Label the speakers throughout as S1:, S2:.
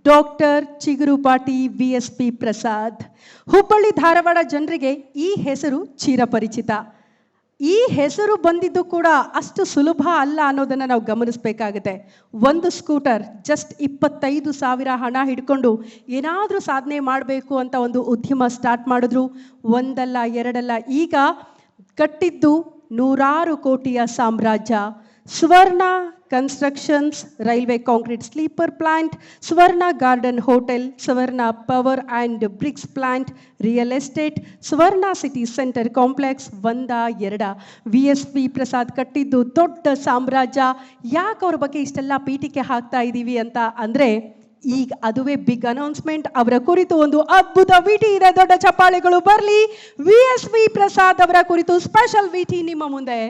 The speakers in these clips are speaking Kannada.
S1: Doctor Chigurupati VSP Prasad. ಹುಬ್ಬಳ್ಳಿ ಧಾರವಾಡ ಜನರಿಗೆ ಈ ಹೆಸರು ಚಿರಪರಿಚಿತ. ಈ ಹೆಸರು ಬಂದಿದ್ದು ಕೂಡ ಅಷ್ಟು ಸುಲಭ ಅಲ್ಲ ಅನ್ನೋದನ್ನು ನಾವು ಗಮನಿಸಬೇಕಾಗುತ್ತೆ. ಒಂದು ಸ್ಕೂಟರ್ ಜಸ್ಟ್ 25,000 ಹಣ ಹಿಡ್ಕೊಂಡು ಏನಾದರೂ ಸಾಧನೆ ಮಾಡಬೇಕು ಅಂತ ಒಂದು ಉದ್ಯಮ ಸ್ಟಾರ್ಟ್ ಮಾಡಿದ್ರು. ಒಂದಲ್ಲ ಎರಡಲ್ಲ, ಈಗ ಕಟ್ಟಿದ್ದು 100 ಕೋಟಿಯ ಸಾಮ್ರಾಜ್ಯ. Suvarna constructions, railway concrete sleeper plant, Suvarna garden hotel, Suvarna power and bricks plant, real estate, Suvarna city centre complex, ಒಂದ ಎರಡ. VSP ಪ್ರಸಾದ್ ಕಟ್ಟಿದ್ದು ದೊಡ್ಡ ಸಾಮ್ರಾಜ್ಯ. ಯಾಕೆ ಅವ್ರ ಬಗ್ಗೆ ಇಷ್ಟೆಲ್ಲ ಪೀಠಿಕೆ ಹಾಕ್ತಾ ಇದ್ದೀವಿ ಅಂತ ಅಂದರೆ, ಈಗ ಅದುವೇ ಬಿಗ್ ಅನೌನ್ಸ್ಮೆಂಟ್. ಅವರ ಕುರಿತು ಒಂದು ಅದ್ಭುತ ವಿಟಿ ಇದೆ. ದೊಡ್ಡ ಚಪ್ಪಾಳೆಗಳು ಬರಲಿ. VSP ಪ್ರಸಾದ್ ಅವರ ಕುರಿತು ಸ್ಪೆಷಲ್ ವಿಟಿ ನಿಮ್ಮ ಮುಂದೆ.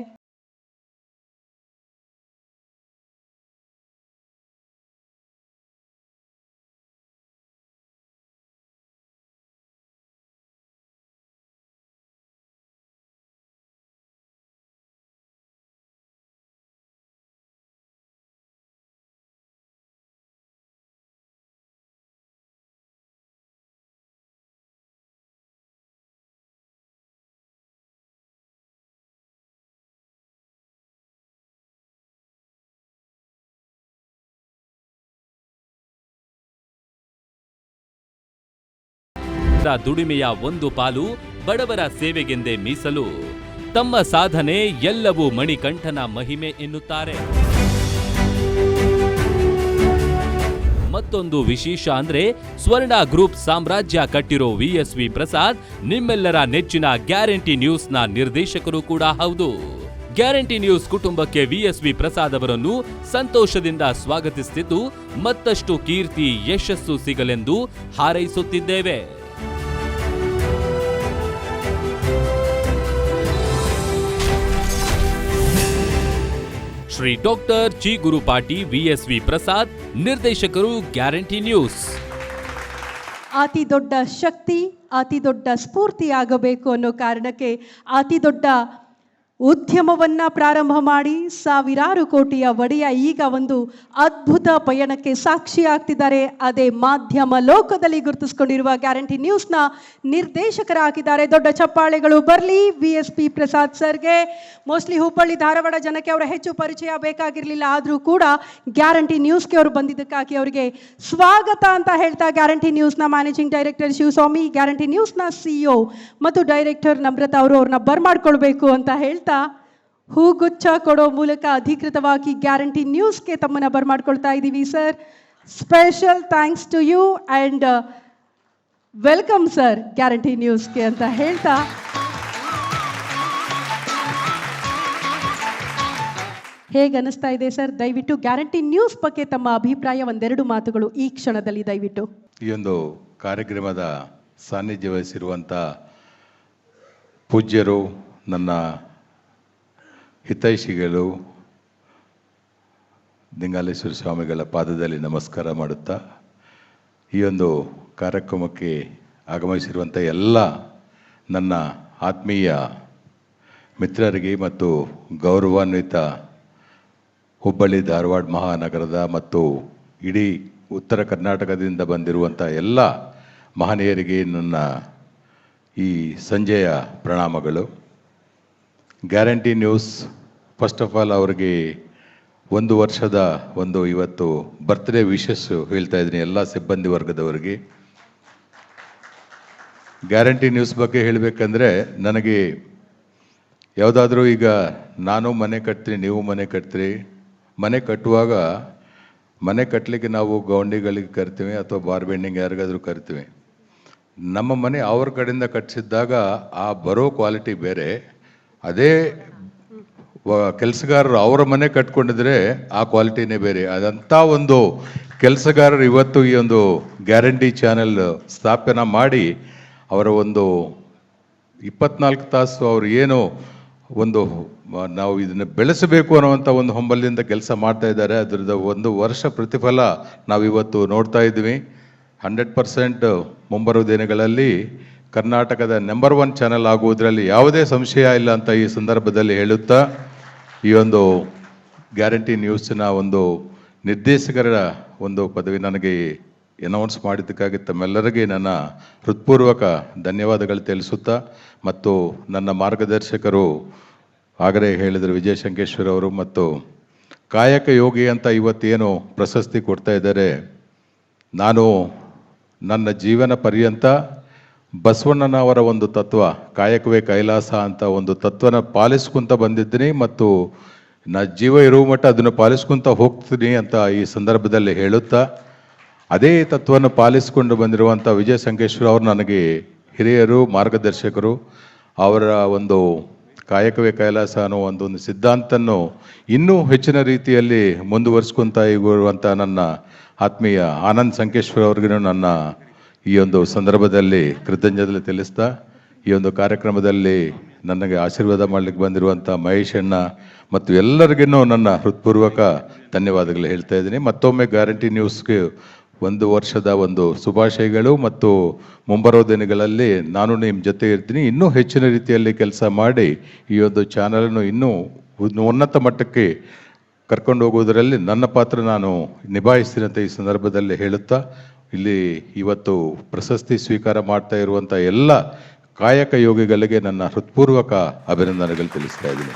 S2: ದುಡಿಮೆಯ ಒಂದು ಪಾಲು ಬಡವರ ಸೇವೆಗೆಂದೇ ಮೀಸಲು. ತಮ್ಮ ಸಾಧನೆ ಎಲ್ಲವೂ ಮಣಿಕಂಠನ ಮಹಿಮೆ ಎನ್ನುತ್ತಾರೆ. ಮತ್ತೊಂದು ವಿಶೇಷ ಅಂದ್ರೆ, ಸ್ವರ್ಣ ಗ್ರೂಪ್ ಸಾಮ್ರಾಜ್ಯ ಕಟ್ಟಿರೋ VSP ಪ್ರಸಾದ್ ನಿಮ್ಮೆಲ್ಲರ ನೆಚ್ಚಿನ ಗ್ಯಾರಂಟಿ ನ್ಯೂಸ್ನ ನಿರ್ದೇಶಕರು ಕೂಡ ಹೌದು. ಗ್ಯಾರಂಟಿ ನ್ಯೂಸ್ ಕುಟುಂಬಕ್ಕೆ VSP ಪ್ರಸಾದ್ ಅವರನ್ನು ಸಂತೋಷದಿಂದ ಸ್ವಾಗತಿಸುತ್ತಿದ್ದು, ಮತ್ತಷ್ಟು ಕೀರ್ತಿ ಯಶಸ್ಸು ಸಿಗಲೆಂದು ಹಾರೈಸುತ್ತಿದ್ದೇವೆ. ಶ್ರೀ ಡಾಕ್ಟರ್ ಚಿಗುರುಪಾಟಿ VSP ಪ್ರಸಾದ್, ನಿರ್ದೇಶಕರು, ಗ್ಯಾರಂಟಿ ನ್ಯೂಸ್.
S1: ಅತಿ ದೊಡ್ಡ ಶಕ್ತಿ, ಅತಿ ದೊಡ್ಡ ಸ್ಫೂರ್ತಿ ಆಗಬೇಕು ಅನ್ನೋ ಕಾರಣಕ್ಕೆ ಅತಿ ದೊಡ್ಡ ಉದ್ಯಮವನ್ನ ಪ್ರಾರಂಭ ಮಾಡಿ ಸಾವಿರಾರು ಕೋಟಿಯ ಒಡೆಯ ಈಗ ಒಂದು ಅದ್ಭುತ ಪಯಣಕ್ಕೆ ಸಾಕ್ಷಿ ಆಗ್ತಿದ್ದಾರೆ. ಅದೇ ಮಾಧ್ಯಮ ಲೋಕದಲ್ಲಿ ಗುರುತಿಸಿಕೊಂಡಿರುವ ಗ್ಯಾರಂಟಿ ನ್ಯೂಸ್ನ ನಿರ್ದೇಶಕರಾಗಿದ್ದಾರೆ. ದೊಡ್ಡ ಚಪ್ಪಾಳೆಗಳು ಬರಲಿ VSP ಪ್ರಸಾದ್ ಸರ್ಗೆ. ಮೋಸ್ಟ್ಲಿ ಹುಬ್ಬಳ್ಳಿ ಧಾರವಾಡ ಜನಕ್ಕೆ ಅವರ ಹೆಚ್ಚು ಪರಿಚಯ ಬೇಕಾಗಿರಲಿಲ್ಲ, ಆದರೂ ಕೂಡ ಗ್ಯಾರಂಟಿ ನ್ಯೂಸ್ಗೆ ಅವರು ಬಂದಿದ್ದಕ್ಕಾಗಿ ಅವರಿಗೆ ಸ್ವಾಗತ ಅಂತ ಹೇಳ್ತಾ, ಗ್ಯಾರಂಟಿ ನ್ಯೂಸ್ನ ಮ್ಯಾನೇಜಿಂಗ್ ಡೈರೆಕ್ಟರ್ ಶಿವಸ್ವಾಮಿ, ಗ್ಯಾರಂಟಿ ನ್ಯೂಸ್ನ CEO ಮತ್ತು ಡೈರೆಕ್ಟರ್ ನಮ್ರತಾ ಅವರು ಅವ್ರನ್ನ ಬರ್ಮಾಡ್ಕೊಳ್ಬೇಕು ಅಂತ ಹೇಳ್ತಾ ಹೂಗುಚ್ಛ ಕೊಡೋ ಮೂಲಕ ಅಧಿಕೃತವಾಗಿ ಗ್ಯಾರಂಟಿ ನ್ಯೂಸ್ಗೆ ತಮ್ಮನ್ನ ಬರ್ಮಾಡ್ಕೊಳ್ತಾ ಇದ್ದೀವಿ. Sir, special thanks to you and welcome sir guarantee ನ್ಯೂಸ್ಗೆ ಅಂತ ಹೇಳ್ತಾ, ಹೇಗೆ ಅನಿಸ್ತಾ ಇದೆ ಸರ್? ದಯವಿಟ್ಟು ಗ್ಯಾರಂಟಿ ನ್ಯೂಸ್ ಬಗ್ಗೆ ತಮ್ಮ ಅಭಿಪ್ರಾಯ ಒಂದೆರಡು ಮಾತುಗಳು ಈ ಕ್ಷಣದಲ್ಲಿ ದಯವಿಟ್ಟು.
S3: ಈ ಒಂದು ಕಾರ್ಯಕ್ರಮದ ಸಾನ್ನಿಧ್ಯ ವಹಿಸಿರುವಂಥ ಪೂಜ್ಯರು, ನನ್ನ ಹಿತೈಷಿಗಳು, ದಿಂಗಾಲೇಶ್ವರ ಸ್ವಾಮಿಗಳ ಪಾದದಲ್ಲಿ ನಮಸ್ಕಾರ ಮಾಡುತ್ತಾ, ಈ ಒಂದು ಕಾರ್ಯಕ್ರಮಕ್ಕೆ ಆಗಮಿಸಿರುವಂಥ ಎಲ್ಲ ನನ್ನ ಆತ್ಮೀಯ ಮಿತ್ರರಿಗೆ ಮತ್ತು ಗೌರವಾನ್ವಿತ ಹುಬ್ಬಳ್ಳಿ ಧಾರವಾಡ ಮಹಾನಗರದ ಮತ್ತು ಇಡೀ ಉತ್ತರ ಕರ್ನಾಟಕದಿಂದ ಬಂದಿರುವಂಥ ಎಲ್ಲ ಮಹನೀಯರಿಗೆ ನನ್ನ ಈ ಸಂಜೆಯ ಪ್ರಣಾಮಗಳು. Guarantee news first of all ಅವರಿಗೆ 1 ವರ್ಷದ ಇವತ್ತು ಬರ್ತ್ಡೇ ವಿಶಸ್ ಹೇಳ್ತಾ ಇದ್ದೀನಿ ಎಲ್ಲ ಸಿಬ್ಬಂದಿ ವರ್ಗದವರಿಗೆ. ಗ್ಯಾರಂಟಿ ನ್ಯೂಸ್ ಬಗ್ಗೆ ಹೇಳಬೇಕಂದ್ರೆ, ನನಗೆ ಯಾವುದಾದ್ರೂ ಈಗ ನಾನು ಮನೆ ಕಟ್ತೀನಿ, ನೀವು ಮನೆ ಕಟ್ತೀರಿ, ಮನೆ ಕಟ್ಟುವಾಗ ಮನೆ ಕಟ್ಟಲಿಕ್ಕೆ ನಾವು ಗೌಂಡಿಗಳಿಗೆ ಕರಿತೀವಿ ಅಥವಾ ಬಾರ್ ಬೆಂಡಿಂಗ್ ಯಾರಿಗಾದರೂ ಕರಿತೀವಿ. ನಮ್ಮ ಮನೆ ಅವ್ರ ಕಡೆಯಿಂದ ಕಟ್ಟಿಸಿದ್ದಾಗ ಆ ಬರೋ ಕ್ವಾಲಿಟಿ ಬೇರೆ, ಅದೇ ಕೆಲಸಗಾರರು ಅವರ ಮನೆ ಕಟ್ಕೊಂಡಿದ್ರೆ ಆ ಕ್ವಾಲಿಟಿನೇ ಬೇರೆ. ಅದಂಥ ಒಂದು ಕೆಲಸಗಾರರು ಇವತ್ತು ಈ ಒಂದು ಗ್ಯಾರಂಟಿ ಚಾನೆಲ್ ಸ್ಥಾಪನೆ ಮಾಡಿ ಅವರ ಒಂದು 24 ತಾಸು ಅವರು ಏನು ಒಂದು ನಾವು ಇದನ್ನು ಬೆಳೆಸಬೇಕು ಅನ್ನುವಂಥ ಒಂದು ಹಂಬಲಿಂದ ಕೆಲಸ ಮಾಡ್ತಾ ಇದ್ದಾರೆ. ಅದರದ್ದು 1 ವರ್ಷ ಪ್ರತಿಫಲ ನಾವಿವತ್ತು ನೋಡ್ತಾ ಇದ್ವಿ. 100% ಮುಂಬರುವ ದಿನಗಳಲ್ಲಿ ಕರ್ನಾಟಕದ ನಂಬರ್ 1 ಚಾನೆಲ್ ಆಗುವುದರಲ್ಲಿ ಯಾವುದೇ ಸಂಶಯ ಇಲ್ಲ ಅಂತ ಈ ಸಂದರ್ಭದಲ್ಲಿ ಹೇಳುತ್ತಾ, ಈ ಒಂದು ಗ್ಯಾರಂಟಿ ನ್ಯೂಸ್ನ ಒಂದು ನಿರ್ದೇಶಕರ ಒಂದು ಪದವಿ ನನಗೆ ಅನೌನ್ಸ್ ಮಾಡಿದ್ದಕ್ಕಾಗಿ ತಮ್ಮೆಲ್ಲರಿಗೆ ನನ್ನ ಹೃತ್ಪೂರ್ವಕ ಧನ್ಯವಾದಗಳು ತಿಳಿಸುತ್ತಾ, ಮತ್ತು ನನ್ನ ಮಾರ್ಗದರ್ಶಕರು ಆಗಲೇ ಹೇಳಿದರು ವಿಜಯ ಶಂಕೇಶ್ವರ್ ಅವರು, ಮತ್ತು ಕಾಯಕ ಯೋಗಿ ಅಂತ ಇವತ್ತೇನು ಪ್ರಶಸ್ತಿ ಕೊಡ್ತಾ ಇದ್ದಾರೆ, ನಾನು ನನ್ನ ಜೀವನ ಪರ್ಯಂತ ಬಸವಣ್ಣನವರ ಒಂದು ತತ್ವ ಕಾಯಕವೇ ಕೈಲಾಸ ಅಂತ ಒಂದು ತತ್ವನ ಪಾಲಿಸ್ಕೊಂತ ಬಂದಿದ್ದೀನಿ, ಮತ್ತು ಜೀವ ಇರುವ ಮಟ್ಟ ಅದನ್ನು ಪಾಲಿಸ್ಕೊಂತ ಹೋಗ್ತೀನಿ ಅಂತ ಈ ಸಂದರ್ಭದಲ್ಲಿ ಹೇಳುತ್ತಾ, ಅದೇ ತತ್ವವನ್ನು ಪಾಲಿಸಿಕೊಂಡು ಬಂದಿರುವಂಥ ವಿಜಯ ಸಂಕೇಶ್ವರ ಅವರು ನನಗೆ ಹಿರಿಯರು, ಮಾರ್ಗದರ್ಶಕರು. ಅವರ ಒಂದು ಕಾಯಕವೇ ಕೈಲಾಸ ಅನ್ನೋ ಒಂದು ಸಿದ್ಧಾಂತವನ್ನು ಇನ್ನೂ ಹೆಚ್ಚಿನ ರೀತಿಯಲ್ಲಿ ಮುಂದುವರಿಸ್ಕೊತಾ ಇರುವಂಥ ನನ್ನ ಆತ್ಮೀಯ ಆನಂದ್ ಸಂಕೇಶ್ವರ ಅವ್ರಿಗೂ ನನ್ನ ಈ ಒಂದು ಸಂದರ್ಭದಲ್ಲಿ ಕೃತಜ್ಞತೆ ತಿಳಿಸ್ತಾ, ಈ ಒಂದು ಕಾರ್ಯಕ್ರಮದಲ್ಲಿ ನನಗೆ ಆಶೀರ್ವಾದ ಮಾಡಲಿಕ್ಕೆ ಬಂದಿರುವಂಥ ಮಹೇಶ್ ಅಣ್ಣ ಮತ್ತು ಎಲ್ಲರಿಗೂ ನನ್ನ ಹೃತ್ಪೂರ್ವಕ ಧನ್ಯವಾದಗಳು ಹೇಳ್ತಾ ಇದ್ದೀನಿ. ಮತ್ತೊಮ್ಮೆ ಗ್ಯಾರಂಟಿ ನ್ಯೂಸ್ಗೆ 1 ವರ್ಷದ ಒಂದು ಶುಭಾಶಯಗಳು, ಮತ್ತು ಮುಂಬರೋ ದಿನಗಳಲ್ಲಿ ನಾನು ನಿಮ್ಮ ಜೊತೆ ಇರ್ತೀನಿ. ಇನ್ನೂ ಹೆಚ್ಚಿನ ರೀತಿಯಲ್ಲಿ ಕೆಲಸ ಮಾಡಿ ಈ ಒಂದು ಚಾನಲನ್ನು ಇನ್ನೂ ಉನ್ನತ ಮಟ್ಟಕ್ಕೆ ಕರ್ಕೊಂಡು ಹೋಗುವುದರಲ್ಲಿ ನನ್ನ ಪಾತ್ರ ನಾನು ನಿಭಾಯಿಸ್ತೀನಿ ಅಂತ ಈ ಸಂದರ್ಭದಲ್ಲಿ ಹೇಳುತ್ತಾ, ಇಲ್ಲಿ ಇವತ್ತು ಪ್ರಶಸ್ತಿ ಸ್ವೀಕಾರ ಮಾಡ್ತಾ ಇರುವಂಥ ಎಲ್ಲ ಕಾಯಕ ಯೋಗಿಗಳಿಗೆ ನನ್ನ ಹೃತ್ಪೂರ್ವಕ ಅಭಿನಂದನೆಗಳು ತಿಳಿಸ್ತಾ ಇದ್ದೀನಿ.